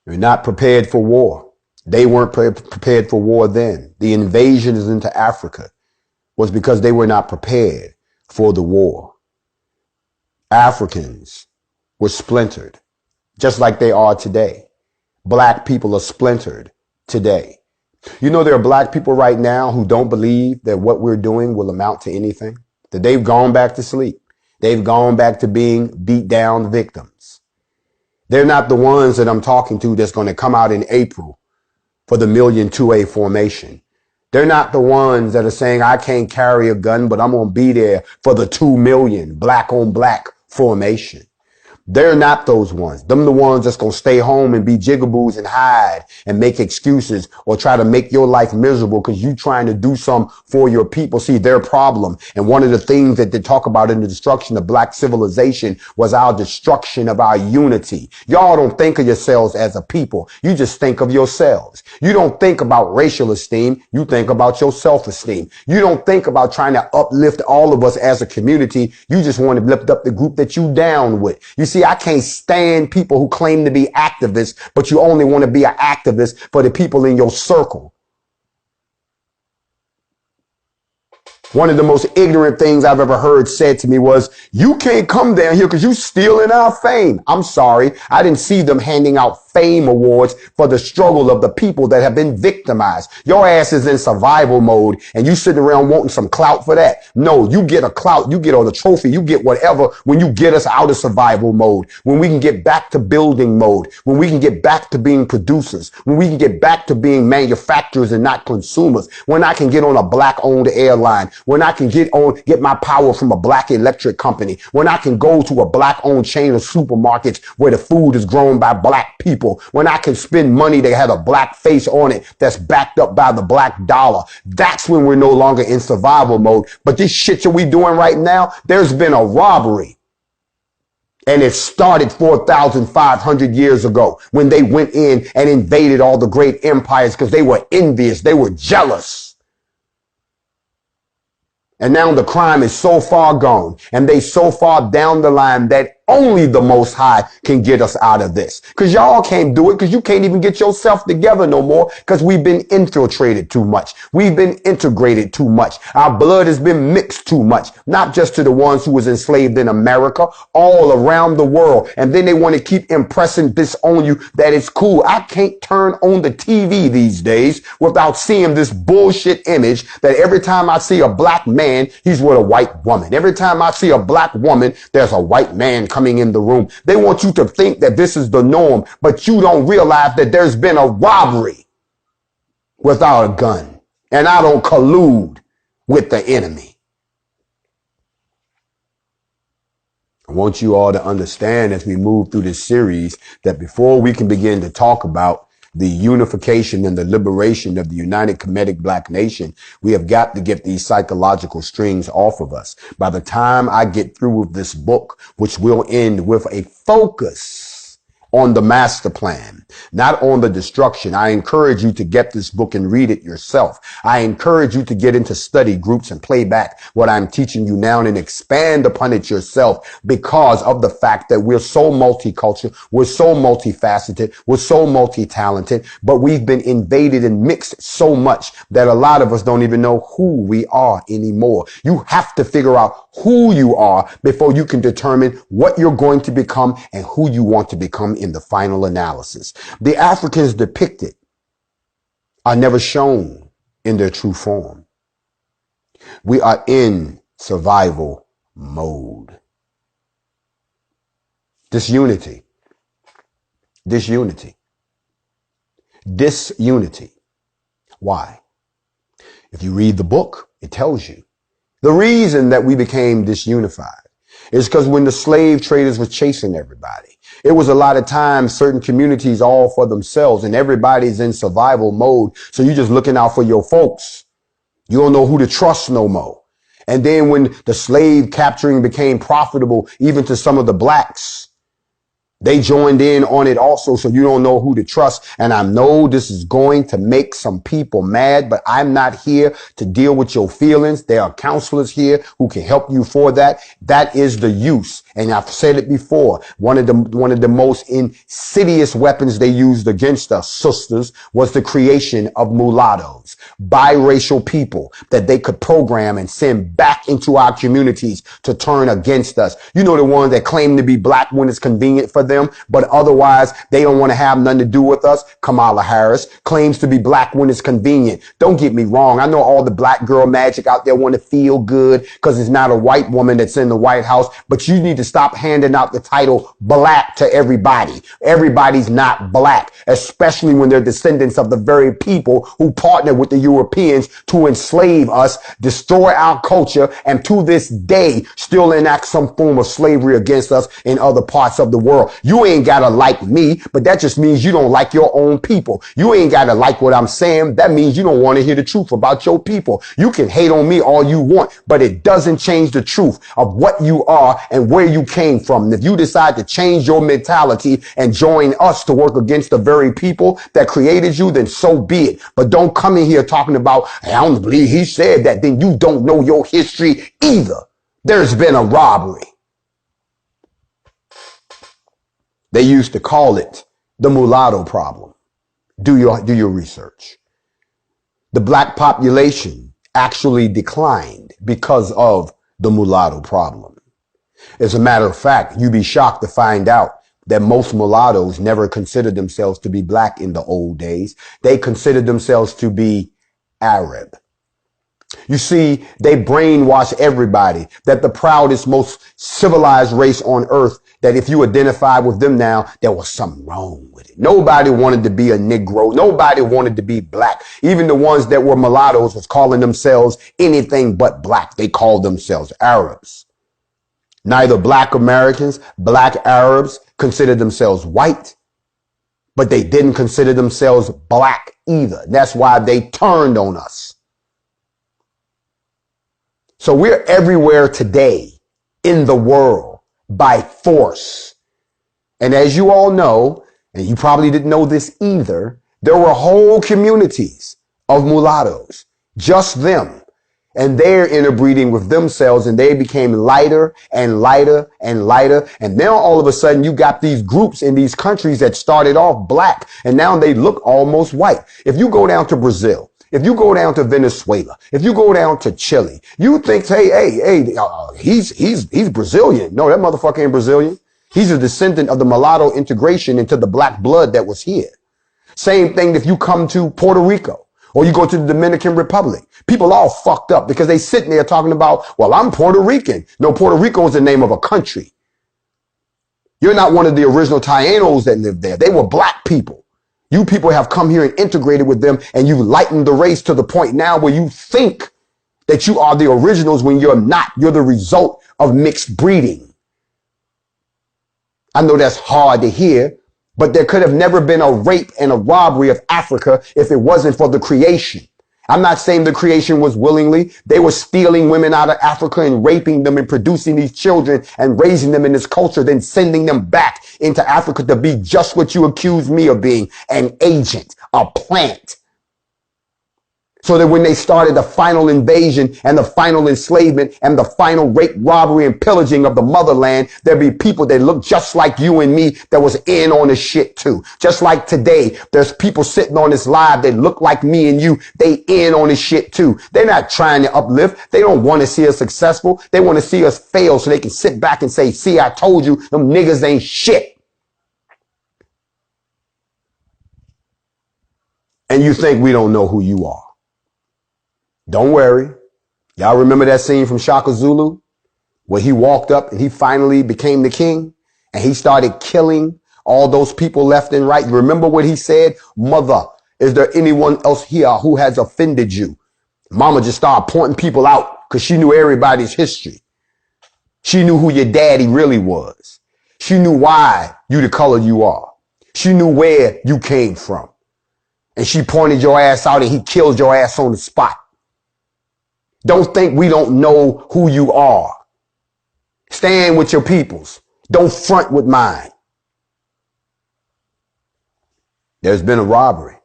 [SPEAKER 1] You're not prepared for war. They weren't prepared for war then. The invasions into Africa was because they were not prepared for the war. Africans were splintered, just like they are today. Black people are splintered today. You know, there are black people right now who don't believe that what we're doing will amount to anything, that they've gone back to sleep. They've gone back to being beat down victims. They're not the ones that I'm talking to that's going to come out in April for the 1,000,002A formation. They're not the ones that are saying, I can't carry a gun, but I'm going to be there for the 2 million black on black formation. They're not those ones. Them the ones that's going to stay home and be jigaboos and hide and make excuses or try to make your life miserable because you trying to do something for your people. See, their problem. And one of the things that they talk about in the destruction of black civilization was our destruction of our unity. Y'all don't think of yourselves as a people. You just think of yourselves. You don't think about racial esteem. You think about your self-esteem. You don't think about trying to uplift all of us as a community. You just want to lift up the group that you down with. You see, I can't stand people who claim to be activists, but you only want to be an activist for the people in your circle. One of the most ignorant things I've ever heard said to me was, you can't come down here because you stealing our fame. I'm sorry. I didn't see them handing out fame awards for the struggle of the people that have been victimized. Your ass is in survival mode and you sitting around wanting some clout for that. No, you get a clout, you get on the trophy, you get whatever when you get us out of survival mode, when we can get back to building mode, when we can get back to being producers, when we can get back to being manufacturers and not consumers, when I can get on a black owned airline, when I can get my power from a black electric company, when I can go to a black owned chain of supermarkets where the food is grown by black people, when I can spend money that had a black face on it that's backed up by the black dollar. That's when we're no longer in survival mode. But this shit that we doing right now, there's been a robbery. And it started 4,500 years ago when they went in and invaded all the great empires because they were envious. They were jealous. And now the crime is so far gone and they so far down the line that only the Most High can get us out of this. Because y'all can't do it because you can't even get yourself together no more because we've been infiltrated too much. We've been integrated too much. Our blood has been mixed too much, not just to the ones who was enslaved in America, all around the world. And then they want to keep impressing this on you that it's cool. I can't turn on the TV these days without seeing this bullshit image that every time I see a black man, he's with a white woman. Every time I see a black woman, there's a white man coming in the room. They want you to think that this is the norm, but you don't realize that there's been a robbery without a gun. And I don't collude with the enemy. I want you all to understand as we move through this series that before we can begin to talk about the unification and the liberation of the United Kemetic Black Nation, we have got to get these psychological strings off of us. By the time I get through with this book, which will end with a focus on the master plan, not on the destruction. I encourage you to get this book and read it yourself. I encourage you to get into study groups and play back what I'm teaching you now and expand upon it yourself, because of the fact that we're so multicultural, we're so multifaceted, we're so multi-talented, but we've been invaded and mixed so much that a lot of us don't even know who we are anymore. You have to figure out who you are before you can determine what you're going to become and who you want to become in the final analysis. The Africans depicted are never shown in their true form. We are in survival mode. Disunity. Why? If you read the book, it tells you. The reason that we became disunified is because when the slave traders were chasing everybody, it was a lot of times certain communities all for themselves and everybody's in survival mode. So you're just looking out for your folks. You don't know who to trust no more. And then when the slave capturing became profitable, even to some of the blacks, they joined in on it also, so you don't know who to trust. And I know this is going to make some people mad, but I'm not here to deal with your feelings. There are counselors here who can help you for that. That is the use. And I've said it before. One of the most insidious weapons they used against us, sisters, was the creation of mulattoes, biracial people that they could program and send back into our communities to turn against us. You know, the ones that claim to be black when it's convenient for them, but otherwise they don't want to have nothing to do with us. Kamala Harris claims to be black when it's convenient. Don't get me wrong. I know all the black girl magic out there want to feel good because it's not a white woman that's in the White House, but you need to stop handing out the title black to everybody. Everybody's not black, especially when they're descendants of the very people who partnered with the Europeans to enslave us, destroy our culture, and to this day still enact some form of slavery against us in other parts of the world. You ain't gotta like me, but that just means you don't like your own people. You ain't gotta like what I'm saying. That means you don't want to hear the truth about your people. You can hate on me all you want, but it doesn't change the truth of what you are and where you came from. And if you decide to change your mentality and join us to work against the very people that created you, then so be it. But don't come in here talking about, hey, I don't believe he said that. Then you don't know your history either. There's been a robbery. They used to call it the mulatto problem. Do your research. The black population actually declined because of the mulatto problem. As a matter of fact, you'd be shocked to find out that most mulattoes never considered themselves to be black in the old days. They considered themselves to be Arab. You see, they brainwash everybody that the proudest, most civilized race on earth, that if you identify with them now, there was something wrong with it. Nobody wanted to be a Negro. Nobody wanted to be black. Even the ones that were mulattoes was calling themselves anything but black. They called themselves Arabs. Neither black Americans, black Arabs considered themselves white, but they didn't consider themselves black either. That's why they turned on us. So we're everywhere today in the world by force. And as you all know, and you probably didn't know this either, there were whole communities of mulattoes, just them. And they're interbreeding with themselves, and they became lighter and lighter and lighter. And now all of a sudden you got these groups in these countries that started off black, and now they look almost white. If you go down to Brazil, if you go down to Venezuela, if you go down to Chile, you think, he's Brazilian. No, that motherfucker ain't Brazilian. He's a descendant of the mulatto integration into the black blood that was here. Same thing if you come to Puerto Rico or you go to the Dominican Republic. People all fucked up because they sitting there talking about, well, I'm Puerto Rican. No, Puerto Rico is the name of a country. You're not one of the original Tainos that lived there. They were black people. You people have come here and integrated with them, and you've lightened the race to the point now where you think that you are the originals when you're not. You're the result of mixed breeding. I know that's hard to hear, But there could have never been a rape and a robbery of Africa if it wasn't for the creation. I'm not saying the creation was willingly. They were stealing women out of Africa and raping them and producing these children and raising them in this culture, then sending them back into Africa to be just what you accuse me of being, an agent, a plant. So that when they started the final invasion and the final enslavement and the final rape, robbery, and pillaging of the motherland, there'd be people that look just like you and me that was in on the shit too. Just like today, there's people sitting on this live that look like me and you. They in on the shit too. They're not trying to uplift. They don't want to see us successful. They want to see us fail so they can sit back and say, see, I told you, them niggas ain't shit. And you think we don't know who you are. Don't worry. Y'all remember that scene from Shaka Zulu where he walked up and he finally became the king and he started killing all those people left and right. You remember what he said? Mother, is there anyone else here who has offended you? Mama just started pointing people out because she knew everybody's history. She knew who your daddy really was. She knew why you the color you are. She knew where you came from. And she pointed your ass out and he killed your ass on the spot. Don't think we don't know who you are. Stand with your peoples. Don't front with mine. There's been a robbery.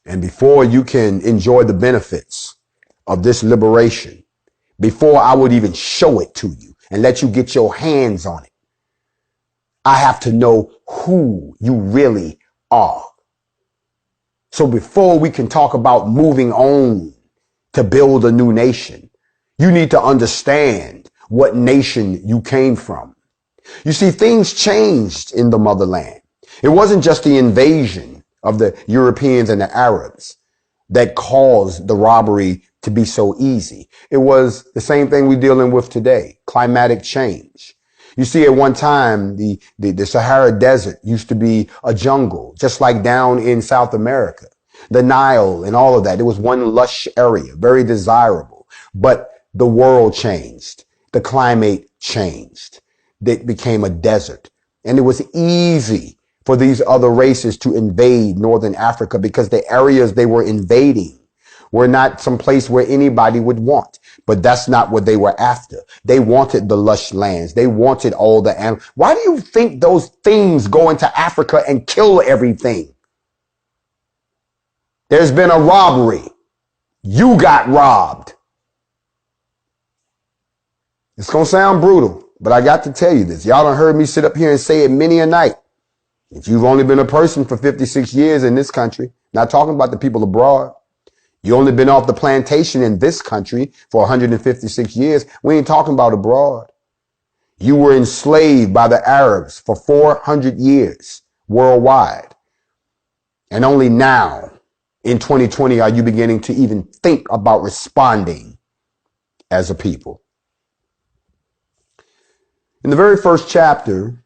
[SPEAKER 1] And before you can enjoy the benefits of this liberation, before I would even show it to you and let you get your hands on it, I have to know who you really are. So before we can talk about moving on to build a new nation, you need to understand what nation you came from. You see, things changed in the motherland. It wasn't just the invasion of the Europeans and the Arabs that caused the robbery to be so easy. It was the same thing we're dealing with today, climatic change. You see, at one time, the Sahara Desert used to be a jungle, just like down in South America. The Nile and all of that. It was one lush area, very desirable. But the world changed. The climate changed. It became a desert. And it was easy for these other races to invade Northern Africa because the areas they were invading were not some place where anybody would want. But that's not what they were after. They wanted the lush lands. They wanted all the animals. Why do you think those things go into Africa and kill everything? There's been a robbery. You got robbed. It's going to sound brutal, but I got to tell you this. Y'all done heard me sit up here and say it many a night. If you've only been a person for 56 years in this country, not talking about the people abroad, you only been off the plantation in this country for 156 years. We ain't talking about abroad. You were enslaved by the Arabs for 400 years worldwide. And only now, in 2020, are you beginning to even think about responding as a people? In the very first chapter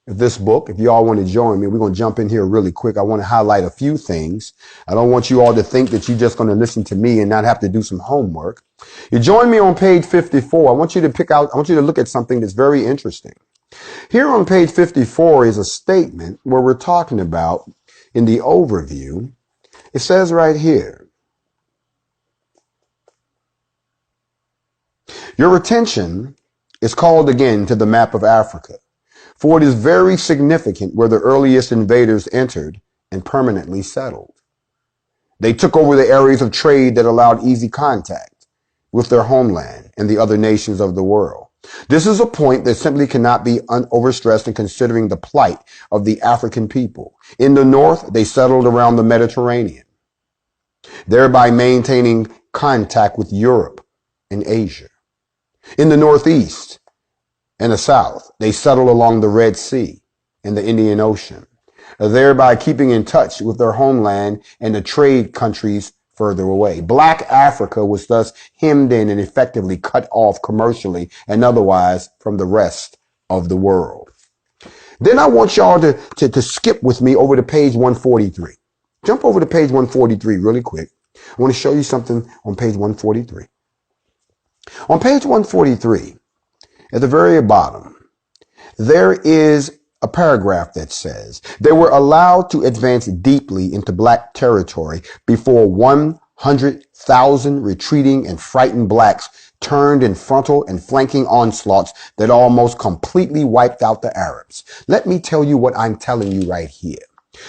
[SPEAKER 1] of this book, if you all want to join me, we're going to jump in here really quick. I want to highlight a few things. I don't want you all to think that you're just going to listen to me and not have to do some homework. You join me on page 54. I want you to look at something that's very interesting. Here on page 54 is a statement where we're talking about in the overview. It says right here, your attention is called again to the map of Africa, for it is very significant where the earliest invaders entered and permanently settled. They took over the areas of trade that allowed easy contact with their homeland and the other nations of the world. This is a point that simply cannot be overstressed in considering the plight of the African people. In the north, they settled around the Mediterranean, thereby maintaining contact with Europe and Asia. In the northeast and the south, they settled along the Red Sea and the Indian Ocean, thereby keeping in touch with their homeland and the trade countries further away. Black Africa was thus hemmed in and effectively cut off commercially and otherwise from the rest of the world. Then I want y'all to skip with me over to page 143. Jump over to page 143 really quick. I want to show you something on page 143. On page 143, at the very bottom, there is a paragraph that says, they were allowed to advance deeply into black territory before 100,000 retreating and frightened blacks turned in frontal and flanking onslaughts that almost completely wiped out the Arabs. Let me tell you what I'm telling you right here.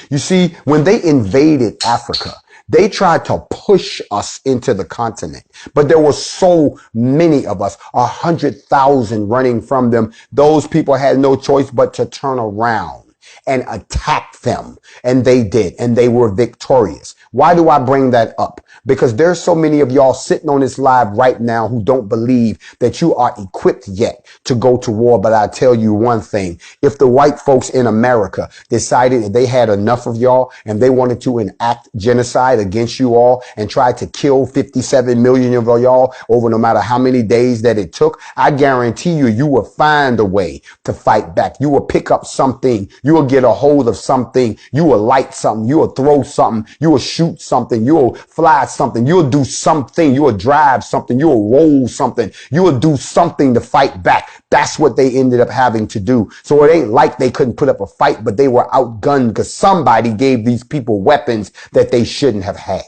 [SPEAKER 1] You see, when they invaded Africa, they tried to push us into the continent, but there were so many of us, 100,000 running from them. Those people had no choice but to turn around and attack them. And they did, and they were victorious. Why do I bring that up? Because there's so many of y'all sitting on this live right now who don't believe that you are equipped yet to go to war. But I tell you one thing, if the white folks in America decided that they had enough of y'all and they wanted to enact genocide against you all and try to kill 57 million of y'all over no matter how many days that it took, I guarantee you, you will find a way to fight back. You will pick up something. You will get a hold of something. You will light something. You will throw something. You will shoot something. You will fly something. You'll do something. You will drive something. You will roll something. You will do something to fight back. That's what they ended up having to do. So it ain't like they couldn't put up a fight, but they were outgunned because somebody gave these people weapons that they shouldn't have had.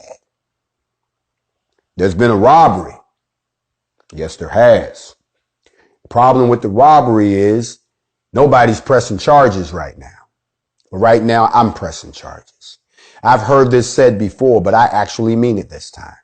[SPEAKER 1] There's been a robbery. Yes, there has. The problem with the robbery is nobody's pressing charges right now. But right now, I'm pressing charges. I've heard this said before, but I actually mean it this time.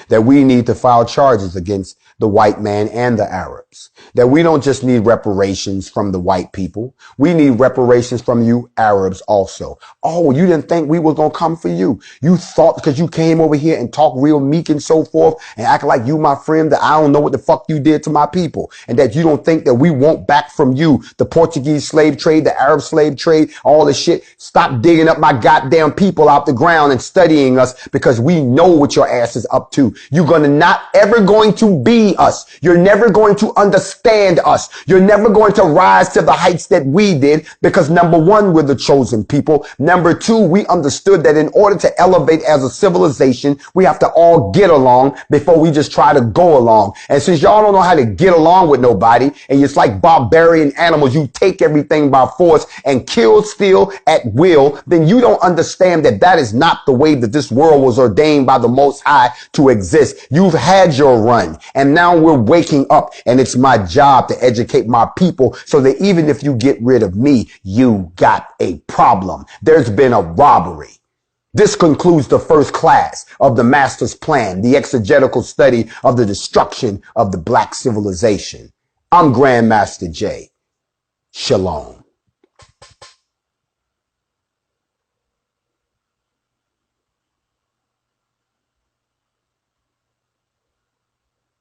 [SPEAKER 1] That we need to file charges against the white man and the Arabs. That we don't just need reparations from the white people. We need reparations from you Arabs also. Oh, you didn't think we were going to come for you. You thought because you came over here and talked real meek and so forth and act like you my friend that I don't know what the fuck you did to my people. And that you don't think that we want back from you the Portuguese slave trade, the Arab slave trade, all this shit. Stop digging up my goddamn people out the ground and studying us because we know what your ass is up to. You're not ever going to be us. You're never going to understand us. You're never going to rise to the heights that we did because number one, we're the chosen people. Number two, we understood that in order to elevate as a civilization, we have to all get along before we just try to go along. And since y'all don't know how to get along with nobody and it's like barbarian animals, you take everything by force and kill, steal at will, then you don't understand that that is not the way that this world was ordained by the Most High to exist. You've had your run and now we're waking up and it's my job to educate my people so that even if you get rid of me, you got a problem. There's been a robbery. This concludes the first class of the Master's Plan, the exegetical study of the destruction of the black civilization. I'm Grandmaster Jay. Shalom.